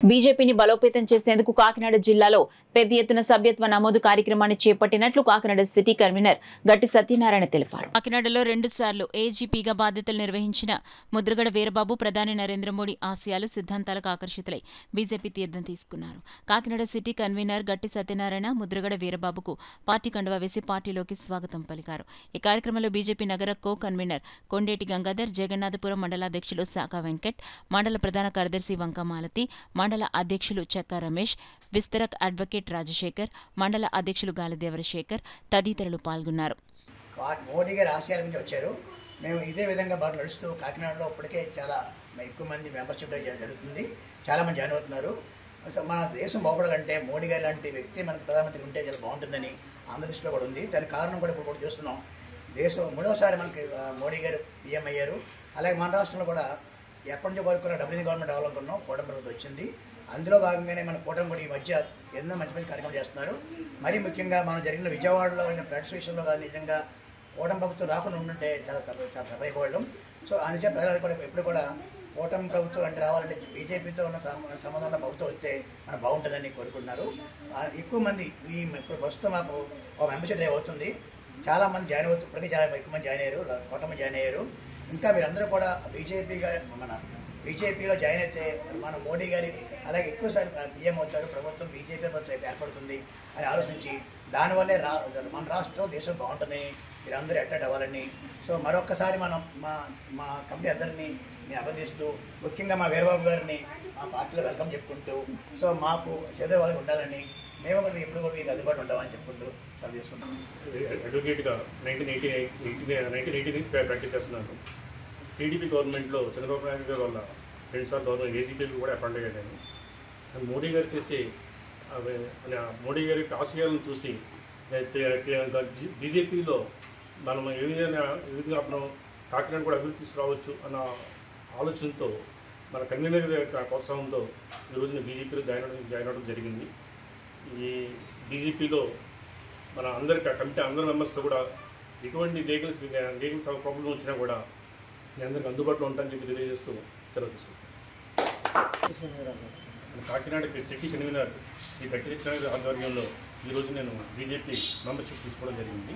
బీజేపీని బలోపేతం చేసేందుకు కాకినాడ జిల్లాలో పెద్ద ఎత్తున సభ్యత్వ నమోదు కార్యక్రమాన్ని చేపట్టినట్లు కాకినాడ సిటీ కన్వీనర్ గట్టి సత్యనారాయణ తెలిపారు. కాకినాడలో 2 సార్లు ఏజీపీగా బాధ్యతలు నిర్వహించిన ముద్రగడ వీరబాబు ప్రధాని నరేంద్ర మోడీ ఆశయాలు సిద్ధాంతాలకు ఆకర్షితులై బీజేపీ తీర్థం తీసుకున్నారు. కాకినాడ సిటీ కన్వీనర్ గట్టి సత్యనారాయణ ముద్రగడ వీరబాబుకు పార్టీ కండువా వేసి పార్టీలోకి స్వాగతం పలికారు. ఈ కార్యక్రమంలో బీజేపీ నగర కో కన్వీనర్ కొండేటి గంగాధర్, జగన్నాథపురం మండలాధ్యక్షులు శాఖ వెంకట్, మండల ప్రధాన కార్యదర్శి వంకమాలతి, మండల అధ్యక్షులు చెక్క రమేష్, విస్తరక్ అడ్వకేట్ రాజశేఖర్, మండల అధ్యక్షులు గాలిదేవర శేఖర్ తదితరులు పాల్గొన్నారు. మోడీ గారి ఆశయాల గురించి వచ్చారు. మేము ఇదే విధంగా బాగా నడుస్తూ కాకినాడలో ఇప్పటికే చాలా ఎక్కువ మంది మెంబర్షిప్ జరుగుతుంది. చాలామంది జాయిన్ అవుతున్నారు. మన దేశం బాగుపడాలంటే మోడీ గారి లాంటి వ్యక్తి మనకు ప్రధానమంత్రి ఉంటే చాలా బాగుంటుందని ఆంధ్రప్రదేశ్లో కూడా ఉంది. దానికి కారణం కూడా ఇప్పుడు చూస్తున్నాం. దేశం 3వసారి మనకి మోడీ గారు పీఎం అయ్యారు. అలాగే మన రాష్ట్రంలో కూడా ఎప్పటి నుంచో కోరుకున్న డబ్ల్యూని గవర్నమెంట్ రావాలనుకున్నాం. కూటమి ప్రభుత్వం వచ్చింది. అందులో భాగంగానే మన కూటమి కూడా ఈ మధ్య ఎన్నో మంచి మంచి కార్యక్రమాలు చేస్తున్నారు. మరీ ముఖ్యంగా మనం జరిగిన విజయవాడలో ఫ్లడ్స్ విషయంలో కానీ నిజంగా కూటమి ప్రభుత్వం రాకుండా ఉండుంటే చాలా సఫరైపోవడం. సో అందుచే ప్రజలు కూడా ఎప్పుడు కూడా కూటమి ప్రభుత్వం అంటే రావాలంటే బీజేపీతో ఉన్న సంబంధం ఉన్న ప్రభుత్వం వస్తే మనకు బాగుంటుందని కోరుకుంటున్నారు. ఎక్కువ మంది ఇప్పుడు ప్రస్తుతం మాకు ఒక మెంబర్షిప్ డ్రైవ్ అవుతుంది. చాలామంది జాయిన్ అవుతుంది. ఇప్పటికీ చాలా ఎక్కువ మంది జాయిన్ అయ్యారు. కూటమి జాయిన్ అయ్యారు. ఇంకా మీరందరూ కూడా బీజేపీలో జాయిన్ అయితే మన మోడీ గారి అలాగే ఎక్కువసారి పీఎం అవుతారు. ప్రభుత్వం బీజేపీ ప్రభుత్వం ఏర్పడుతుంది అని ఆలోచించి దానివల్లే మన రాష్ట్రం దేశం బాగుంటుందని మీరందరూ అటెండ్ అవ్వాలని. సో మరొక్కసారి మనం మా కమిటీ అందరినీ నేను అభినందిస్తూ ముఖ్యంగా మా వీరబాబు గారిని మా పార్టీలో వెల్కమ్ చెప్పుకుంటూ సో మాకు చేదోవాళ్ళు ఉండాలని మేము కూడా ఎప్పుడు కూడా మీకు అందుబాటులో ఉంటామని చెప్పుకుంటూ సెలవు తీసుకుంటాం. అడ్వకేట్గా 1980 నుంచి ప్రాక్టీస్ చేస్తున్నాను. టీడీపీ గవర్నమెంట్లో చంద్రబాబు నాయుడు గారి వల్ల 2 సార్లు గవర్నమెంట్ ఏసీపీకి కూడా అపాయింట్ అయ్యాను. మోడీ గారు చేసే మోడీ గారి ఆశయాలను చూసి బీజేపీలో మనం ఏ విధంగా మనం కాకినాడ కూడా అభివృద్ధి తీసుకురావచ్చు అన్న ఆలోచనతో మన కన్వీనర్ ప్రోత్సాహంతో ఈ రోజున బీజేపీలో జాయిన్ అవ్వడం జరిగింది. ఈ బీజేపీలో మన కమిటీ అందరి మెంబర్స్తో కూడా ఎటువంటి లీగల్ ప్రాబ్లం వచ్చినా కూడా మీ అందరికి అందుబాటులో ఉంటానని చెప్పి తెలియజేస్తూ సెలవు తీసుకుంటాను. కాకినాడ సిటీ కన్వీనర్ శ్రీ గట్టి సత్యనారాయణ ఆధ్వర్యంలో ఈరోజు నేను బీజేపీ మెంబర్షిప్ తీసుకోవడం జరిగింది.